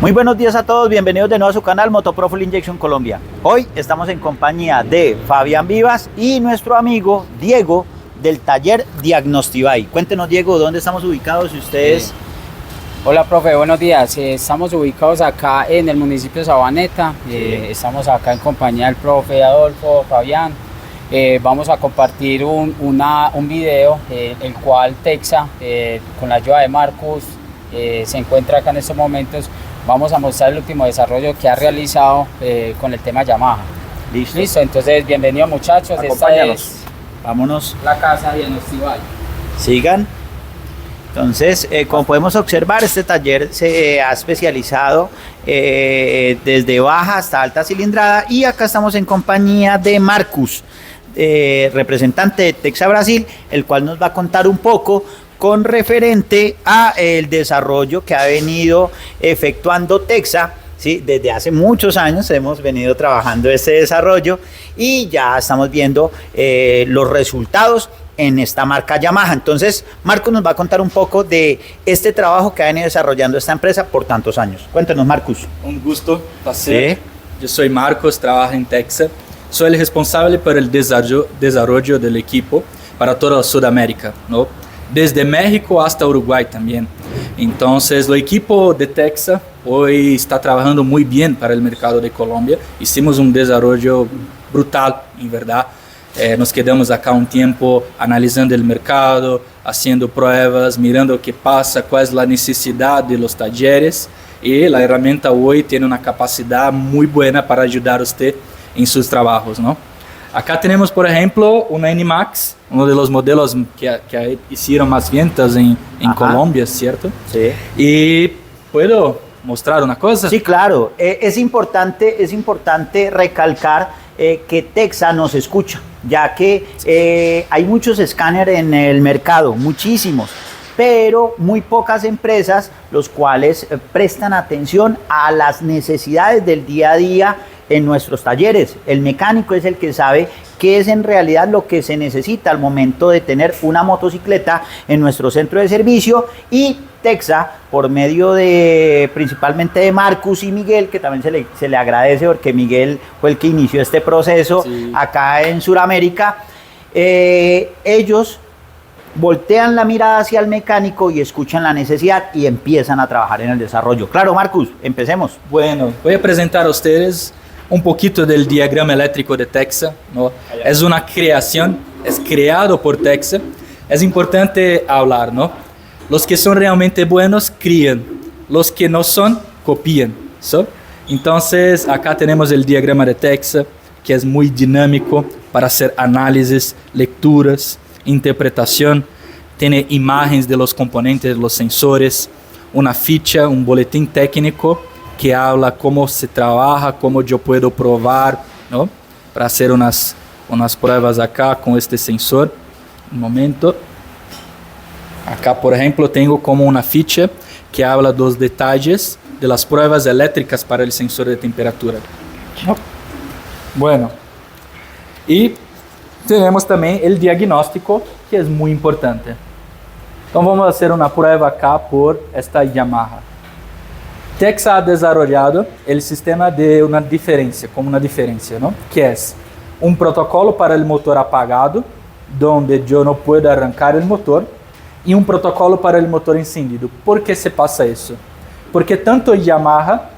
Muy buenos días a todos, bienvenidos de nuevo a su canal Motoprof Full Injection Colombia. Hoy estamos en compañía de Fabián Vivas y nuestro amigo Diego del taller Diagnostivay. Cuéntenos, Diego, ¿dónde estamos ubicados y ustedes? Hola, profe, buenos días. Estamos ubicados acá en el municipio de Sabaneta. Estamos acá en compañía del profe Adolfo, Fabián. Vamos a compartir un video, el cual Texa, con la ayuda de Marcus, se encuentra acá en estos momentos. Vamos a mostrar el último desarrollo que ha realizado con el tema Yamaha. Listo, entonces bienvenidos muchachos. Esta es vámonos. La casa Diagnostivay. Sigan. Entonces, como podemos observar, este taller se ha especializado desde baja hasta alta cilindrada, y acá estamos en compañía de Marcus, representante de Texa Brasil, el cual nos va a contar un poco con referente a el desarrollo que ha venido efectuando Texa. Sí, desde hace muchos años hemos venido trabajando este desarrollo y ya estamos viendo los resultados en esta marca Yamaha. Entonces, Marcus nos va a contar un poco de este trabajo que ha venido desarrollando esta empresa por tantos años. Cuéntanos, Marcus. Un gusto, placer. Sí. Yo soy Marcos, trabajo en Texa. Soy el responsable por el desarrollo del equipo para toda Sudamérica, ¿no? Desde México hasta Uruguay también. Entonces, el equipo de Texa hoy está trabajando muy bien para el mercado de Colombia. Hicimos un desarrollo brutal, en verdad. Nos quedamos acá un tiempo analizando el mercado, haciendo pruebas, mirando qué pasa, cuál es la necesidad de los talleres, y la herramienta hoy tiene una capacidad muy buena para ayudar a usted en sus trabajos, ¿no? Acá tenemos, por ejemplo, una NMAX, uno de los modelos que hicieron más ventas en Colombia, ¿cierto? Sí. Y puedo mostrar una cosa. Sí, claro. Es importante recalcar que Texa nos escucha, ya que hay muchos escáneres en el mercado, muchísimos, pero muy pocas empresas los cuales prestan atención a las necesidades del día a día en nuestros talleres. El mecánico es el que sabe qué es en realidad lo que se necesita al momento de tener una motocicleta en nuestro centro de servicio, y Texa, por medio de principalmente de Marcus y Miguel, que también se le agradece porque Miguel fue el que inició este proceso acá en Sudamérica, ellos voltean la mirada hacia el mecánico y escuchan la necesidad y empiezan a trabajar en el desarrollo. Claro, Marcus, empecemos. Bueno, voy a presentar a ustedes un poquito del diagrama eléctrico de Texa, ¿no? Es una creación, es creado por Texa. Es importante hablar, ¿no? Los que son realmente buenos crían, los que no son copian, ¿so? Entonces acá tenemos el diagrama de Texa, que es muy dinámico para hacer análisis, lecturas, interpretación. Tiene imágenes de los componentes de los sensores, una ficha, un boletín técnico que habla cómo se trabaja, cómo yo puedo probar, ¿no? Para hacer unas pruebas acá con este sensor. Un momento. Acá, por ejemplo, tengo como una ficha que habla de los detalles de las pruebas eléctricas para el sensor de temperatura. Bueno, y tenemos también el diagnóstico, que es muy importante. Entonces vamos a hacer una prueba acá por esta Yamaha. Texa ha desarrollado el sistema de una diferencia, como una diferencia, ¿no? Que es un protocolo para el motor apagado, donde yo no puedo arrancar el motor, y un protocolo para el motor encendido. ¿Por qué se pasa eso? Porque tanto Yamaha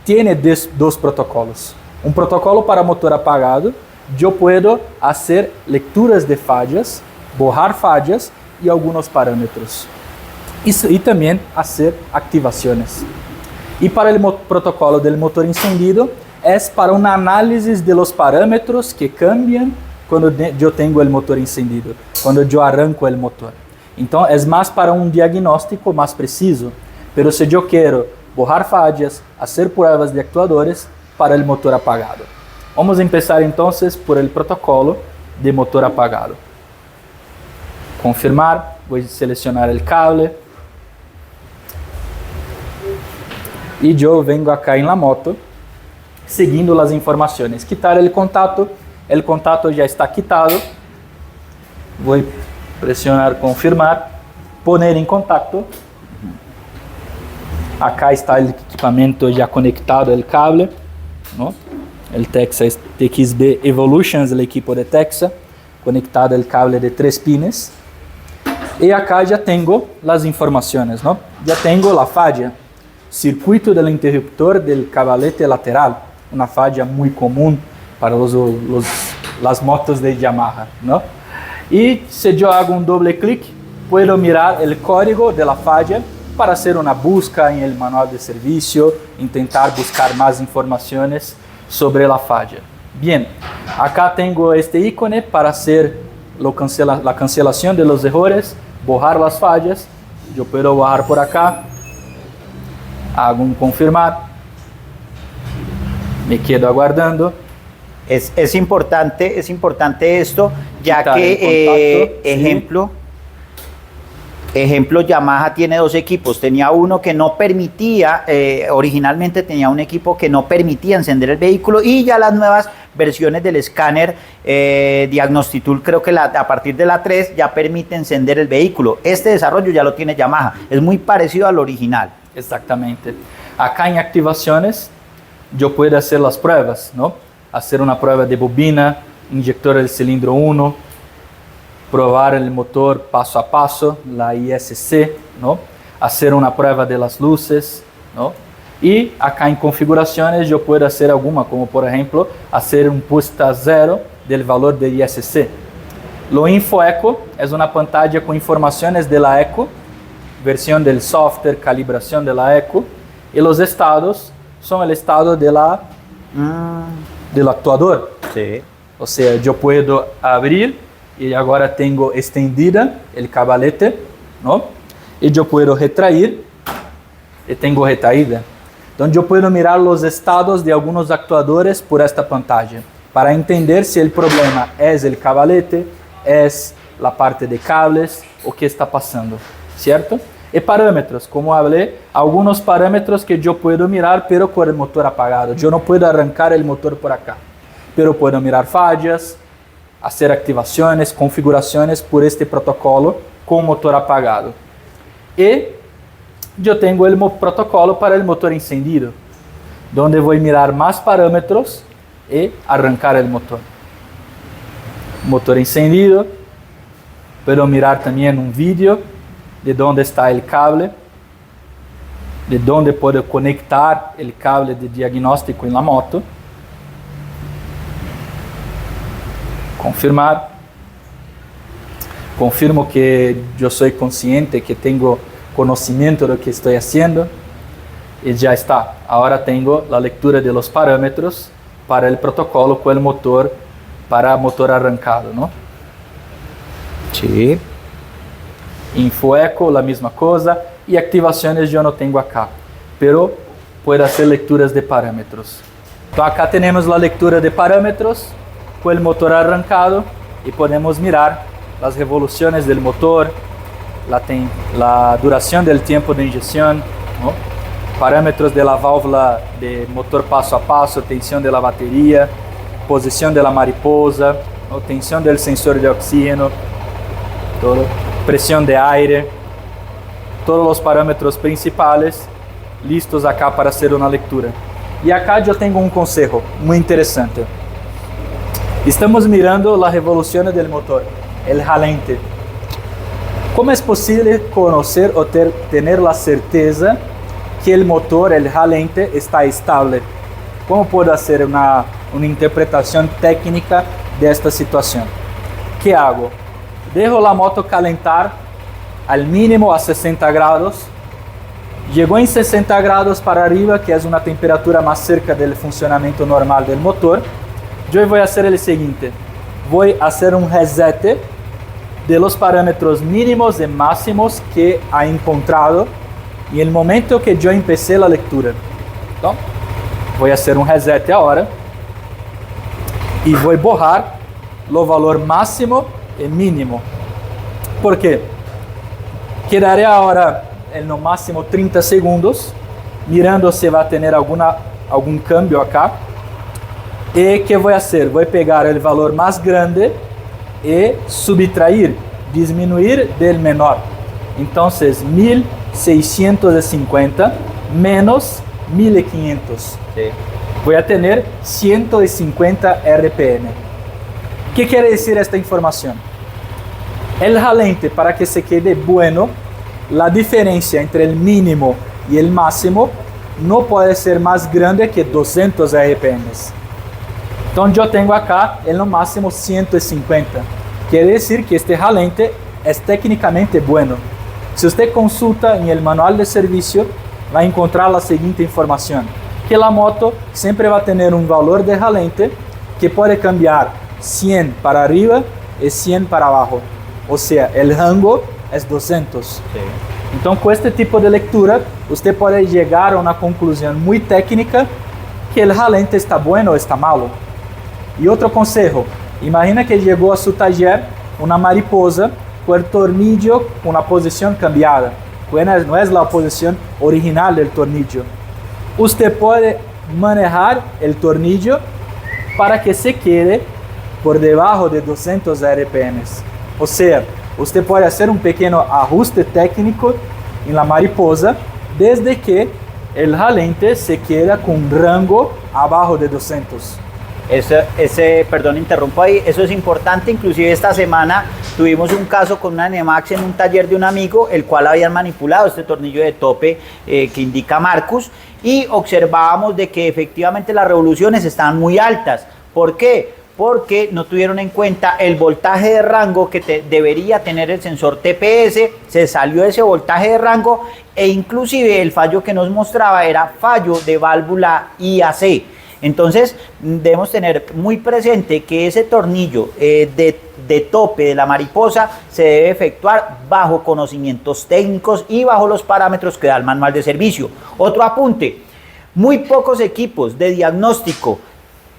tiene dos protocolos. Un protocolo para motor apagado, yo puedo hacer lecturas de fallas, borrar fallas y algunos parámetros. Y también hacer activaciones. Y para el protocolo del motor encendido, es para un análisis de los parámetros que cambian cuando yo tengo el motor encendido, cuando yo arranco el motor. Entonces es más para un diagnóstico más preciso. Pero si yo quiero borrar fallas, hacer pruebas de actuadores, para el motor apagado. Vamos a empezar entonces por el protocolo de motor apagado. Confirmar, voy a seleccionar el cable. Y yo vengo acá en la moto, siguiendo las informaciones. Quitar el contacto ya está quitado. Voy a presionar confirmar, poner en contacto. Acá está el equipamiento ya conectado al cable, ¿no? El Texa es TXB Evolution, es el equipo de Texa, conectado al cable de 3 pines. Y acá ya tengo las informaciones, ¿no? Ya tengo la falla, circuito del interruptor del cabalete lateral, una falla muy común para las motos de Yamaha, ¿no? Y si yo hago un doble clic, puedo mirar el código de la falla para hacer una búsqueda en el manual de servicio, intentar buscar más informaciones sobre la falla. Bien, acá tengo este icono para hacer la cancelación de los errores, borrar las fallas. Yo puedo bajar por acá, hago un confirmar, me quedo aguardando. Es importante esto, ya Quitar que, el contacto, ejemplo, Yamaha tiene 2 equipos. Tenía uno que no permitía, originalmente tenía un equipo que no permitía encender el vehículo, y ya las nuevas versiones del escáner Diagnostitul, creo que a partir de la 3 ya permite encender el vehículo. Este desarrollo ya lo tiene Yamaha, es muy parecido al original. Exactamente. Acá en activaciones yo puedo hacer las pruebas, ¿no? Hacer una prueba de bobina, inyector del cilindro 1, probar el motor paso a paso, la ISC, ¿no? Hacer una prueba de las luces, ¿no? Y acá en configuraciones yo puedo hacer alguna, como por ejemplo, hacer un puesta cero del valor de ISC. Lo Info Eco es una pantalla con informaciones de la Eco, versión del software, calibración de la Eco, y los estados son el estado de del actuador. Sí. O sea, yo puedo abrir y ahora tengo extendida el cabalete, ¿no? Y yo puedo retraer y tengo retraída. Entonces yo puedo mirar los estados de algunos actuadores por esta pantalla para entender si el problema es el cabalete, es la parte de cables o qué está pasando, ¿cierto? Y parámetros, como hablé, algunos parámetros que yo puedo mirar pero con el motor apagado. Yo no puedo arrancar el motor por acá, pero puedo mirar fallas, hacer activaciones, configuraciones por este protocolo con motor apagado. Y yo tengo el protocolo para el motor encendido, donde voy a mirar más parámetros y arrancar el motor. Motor encendido, puedo mirar también un vídeo de dónde está el cable, de dónde puedo conectar el cable de diagnóstico en la moto. Confirmar. Confirmo que yo soy consciente, que tengo conocimiento de lo que estoy haciendo. Y ya está. Ahora tengo la lectura de los parámetros para el protocolo con el motor, para motor arrancado, ¿no? Sí. Info Eco, la misma cosa. Y activaciones yo no tengo acá, pero puedo hacer lecturas de parámetros. Entonces acá tenemos la lectura de parámetros con el motor arrancado y podemos mirar las revoluciones del motor, la duración del tiempo de inyección, ¿no? Parámetros de la válvula de motor paso a paso, tensión de la batería, posición de la mariposa, ¿no? Tensión del sensor de oxígeno, todo, presión de aire, todos los parámetros principales listos acá para hacer una lectura. Y acá yo tengo un consejo muy interesante. Estamos mirando las revoluciones del motor, el jalante. ¿Cómo es posible conocer o tener la certeza que el motor, el jalante, está estable? ¿Cómo puedo hacer una interpretación técnica de esta situación? ¿Qué hago? Dejo la moto calentar al mínimo a 60 grados. Llegó en 60 grados para arriba, que es una temperatura más cerca del funcionamiento normal del motor. Yo voy a hacer el siguiente. Voy a hacer un reset de los parámetros mínimos y máximos que ha encontrado en el momento que yo empecé la lectura. Entonces, voy a hacer un reset ahora y voy a borrar los valores máximo y mínimo. ¿Por qué? Quedaré ahora en lo máximo 30 segundos mirando si va a tener algún cambio acá. ¿Y qué voy a hacer? Voy a pegar el valor más grande y subtraer, disminuir del menor. Entonces 1650 menos 1500. Sí. Voy a tener 150 RPM. ¿Qué quiere decir esta información? El jalente, para que se quede bueno, la diferencia entre el mínimo y el máximo no puede ser más grande que 200 RPM. Entonces yo tengo acá en lo máximo 150. Quiere decir que este jalente es técnicamente bueno. Si usted consulta en el manual de servicio, va a encontrar la siguiente información: que la moto siempre va a tener un valor de jalente que puede cambiar 100 para arriba y 100 para abajo. O sea, el rango es 200. Sí. Entonces, con este tipo de lectura, usted puede llegar a una conclusión muy técnica que el jalente está bueno o está malo. Y otro consejo: imagina que llegó a su taller una mariposa con el tornillo con una posición cambiada. No es la posición original del tornillo. Usted puede manejar el tornillo para que se quede por debajo de 200 RPM. O sea, usted puede hacer un pequeño ajuste técnico en la mariposa desde que el jalente se queda con un rango abajo de 200. Perdón, interrumpo ahí, eso es importante. Inclusive esta semana tuvimos un caso con una Nemax en un taller de un amigo, el cual habían manipulado este tornillo de tope que indica Marcus, y observábamos de que efectivamente las revoluciones estaban muy altas. ¿Por qué? Porque no tuvieron en cuenta el voltaje de rango que debería tener el sensor TPS. Se salió ese voltaje de rango, e inclusive el fallo que nos mostraba era fallo de válvula IAC. Entonces debemos tener muy presente que ese tornillo de tope de la mariposa se debe efectuar bajo conocimientos técnicos y bajo los parámetros que da el manual de servicio. Otro apunte: muy pocos equipos de diagnóstico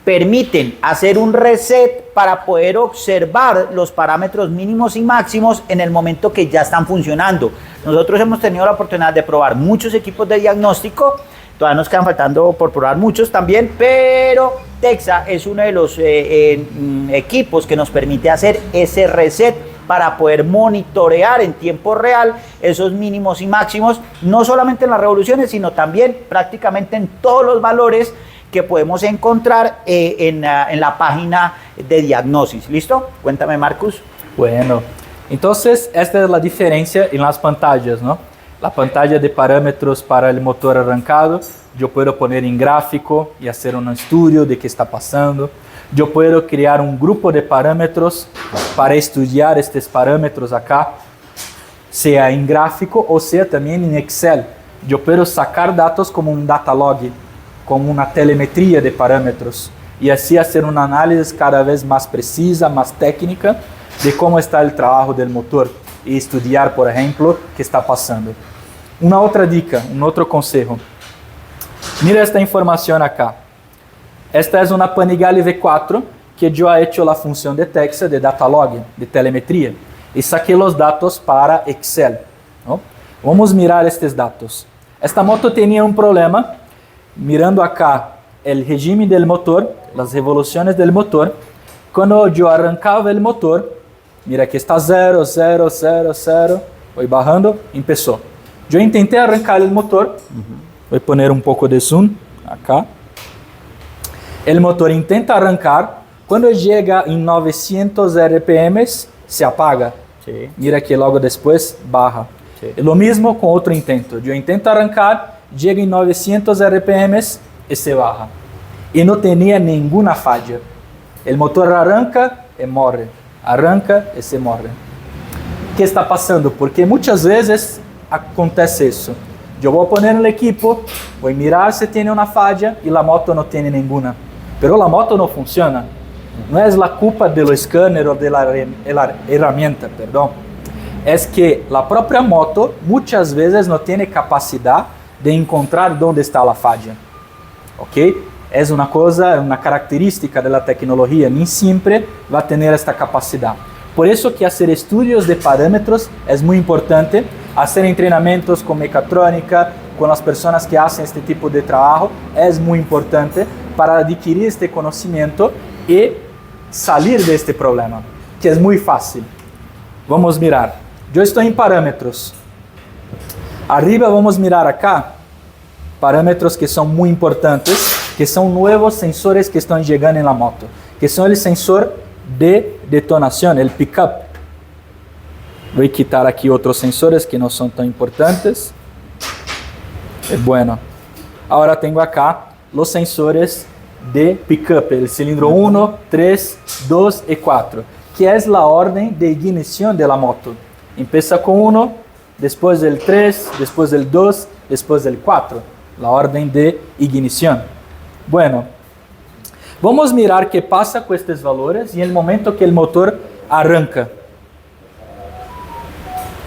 permiten hacer un reset para poder observar los parámetros mínimos y máximos en el momento que ya están funcionando. Nosotros hemos tenido la oportunidad de probar muchos equipos de diagnóstico. Todavía nos quedan faltando por probar muchos también, pero Texa es uno de los equipos que nos permite hacer ese reset para poder monitorear en tiempo real esos mínimos y máximos, no solamente en las revoluciones, sino también prácticamente en todos los valores que podemos encontrar en la página de diagnosis. ¿Listo? Cuéntame, Marcus. Bueno, entonces esta es la diferencia en las pantallas, ¿no? La pantalla de parámetros para el motor arrancado, yo puedo poner en gráfico y hacer un estudio de qué está pasando. Yo puedo crear un grupo de parámetros para estudiar estos parámetros acá, sea en gráfico o sea también en Excel. Yo puedo sacar datos como un data log, como una telemetría de parámetros, y así hacer un análisis cada vez más precisa, más técnica de cómo está el trabajo del motor y estudiar, por ejemplo, qué está pasando. Una otra dica, un otro consejo. Mira esta información acá. Esta es una Panigale V4 que yo he hecho la función de Texa de data log, de telemetría, y saqué los datos para Excel, ¿no? Vamos a mirar estos datos. Esta moto tenía un problema. Mirando acá el régimen del motor, las revoluciones del motor, cuando yo arrancaba el motor, mira aquí está 0, 0, 0, 0, voy bajando, empezó. Yo intenté arrancar el motor, voy a poner un poco de zoom acá. El motor intenta arrancar, cuando llega en 900 RPM se apaga. Sí. Mira que logo después baja. Sí. Lo mismo con otro intento. Yo intento arrancar, llega en 900 RPM y se baja. Y no tenía ninguna falla. El motor arranca y muere. Arranca y se muere. ¿Qué está pasando? Porque muchas veces acontece eso. Yo voy a poner el equipo, voy a mirar si tiene una falla y la moto no tiene ninguna. Pero la moto no funciona. No es la culpa del escáner o de la herramienta, perdón. Es que la propia moto muchas veces no tiene capacidad de encontrar dónde está la falla. ¿Ok? Es una cosa, una característica de la tecnología. Ni siempre va a tener esta capacidad. Por eso que hacer estudios de parámetros es muy importante. Hacer entrenamientos con mecatrónica, con las personas que hacen este tipo de trabajo, es muy importante para adquirir este conocimiento y salir de este problema, que es muy fácil. Vamos a mirar. Yo estoy en parámetros. Arriba vamos a mirar acá. parámetros que son muy importantes, que son nuevos sensores que están llegando en la moto, que son el sensor de detonación, el pickup. Voy a quitar aquí otros sensores que no son tan importantes. Bueno, ahora tengo acá los sensores de pickup, el cilindro 1, 3, 2 y 4, que es la orden de ignición de la moto. Empieza con 1, después del 3, después del 2, después del 4, la orden de ignición. Bueno, vamos a mirar qué pasa con estos valores y el momento que el motor arranca.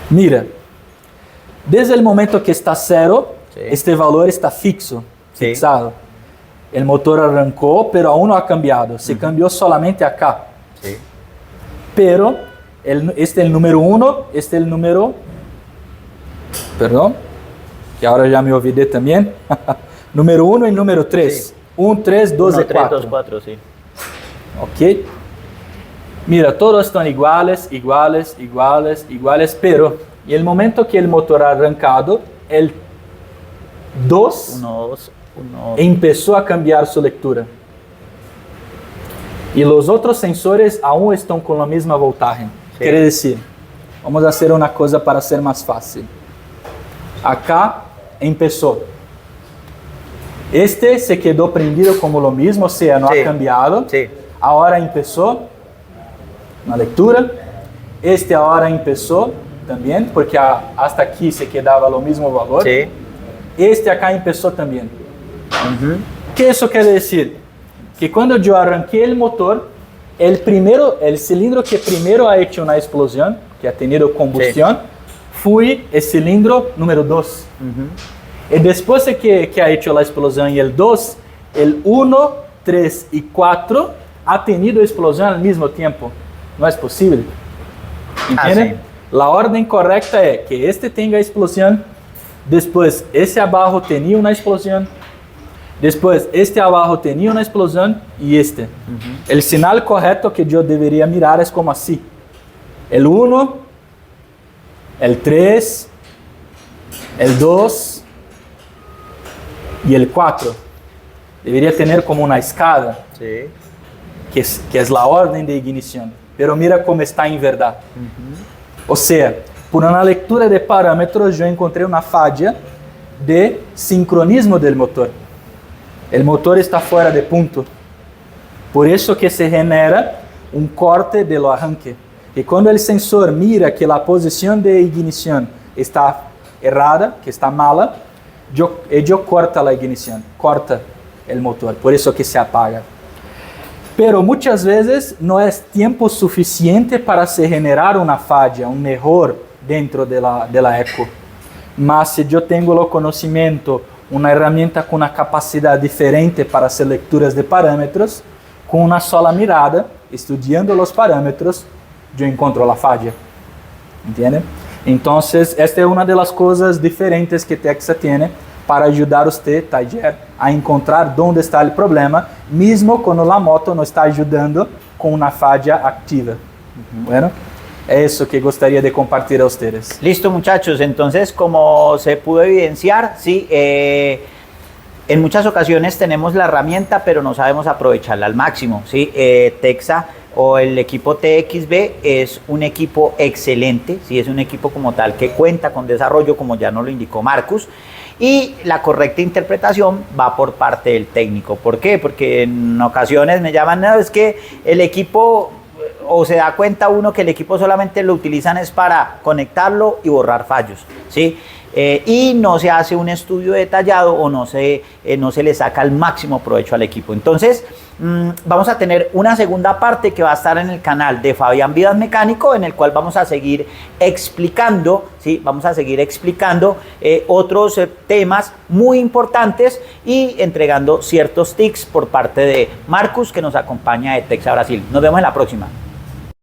Mira, desde el momento que está 0, sí, este valor está fixado. El motor arrancó, pero aún no ha cambiado. Se cambió solamente acá. Sí. Pero este es el número 1, este es el número... Perdón, que ahora ya me olvidé también. Número 1 y número 3. Sí. 1, 3, 2 y 4. 2, 4, sí. Ok. Mira, todos están iguales, pero en el momento que el motor ha arrancado, el 2 empezó a cambiar su lectura. Y los otros sensores aún están con la misma voltaje. Sí. Quiere decir, vamos a hacer una cosa para ser más fácil. Acá empezó. Este se quedó prendido como lo mismo, o sea, no ha cambiado. Sí. Ahora empezó una lectura. Este ahora empezó también, porque hasta aquí se quedaba lo mismo valor. Sí. Este acá empezó también. ¿Qué eso quiere decir? Que cuando yo arranqué el motor, el cilindro que primero ha hecho una explosión, que ha tenido combustión, sí, fue el cilindro número 2. Y después de que ha hecho la explosión y el 2, el 1, 3 y 4 ha tenido explosión al mismo tiempo. No es posible. ¿Entienden? Sí. La orden correcta es que este tenga explosión, después ese abajo tenía una explosión, después este abajo tenía una explosión y este. El señal correcto que yo debería mirar es como así. El 1, el 3, el 2 y el 4. Debería tener como una escala, sí, que es la orden de ignición. Pero mira cómo está en verdad. O sea, por una lectura de parámetros yo encontré una falla de sincronismo del motor. El motor está fuera de punto. Por eso que se genera un corte del arranque. Y cuando el sensor mira que la posición de ignición está errada, que está mala, yo corta la ignición, corta el motor. Por eso que se apaga. Pero muchas veces no es tiempo suficiente para se generar una falla, un error dentro de la eco. Mas si yo tengo el conocimiento, una herramienta con una capacidad diferente para hacer lecturas de parámetros, con una sola mirada, estudiando los parámetros, yo encuentro la falla. ¿Entienden? Entonces, esta es una de las cosas diferentes que Texa tiene para ayudar a usted, taller, a encontrar dónde está el problema, mismo cuando la moto no está ayudando con una falla activa. Bueno, es eso que gustaría de compartir a ustedes. Listo, muchachos. Entonces, como se pudo evidenciar, sí, en muchas ocasiones tenemos la herramienta, pero no sabemos aprovecharla al máximo. ¿Sí? Texa o el equipo TXB es un equipo excelente, ¿sí? Es un equipo como tal que cuenta con desarrollo, como ya nos lo indicó Marcus, y la correcta interpretación va por parte del técnico. ¿Por qué? Porque en ocasiones me llaman, no, es que el equipo, o se da cuenta uno que el equipo solamente lo utilizan es para conectarlo y borrar fallos, ¿sí? Y no se hace un estudio detallado o no se le saca el máximo provecho al equipo. Entonces, vamos a tener una segunda parte que va a estar en el canal de Fabián Vidas Mecánico, en el cual vamos a seguir explicando, ¿sí? Vamos a seguir explicando otros temas muy importantes y entregando ciertos tips por parte de Marcus, que nos acompaña de Texa Brasil. Nos vemos en la próxima.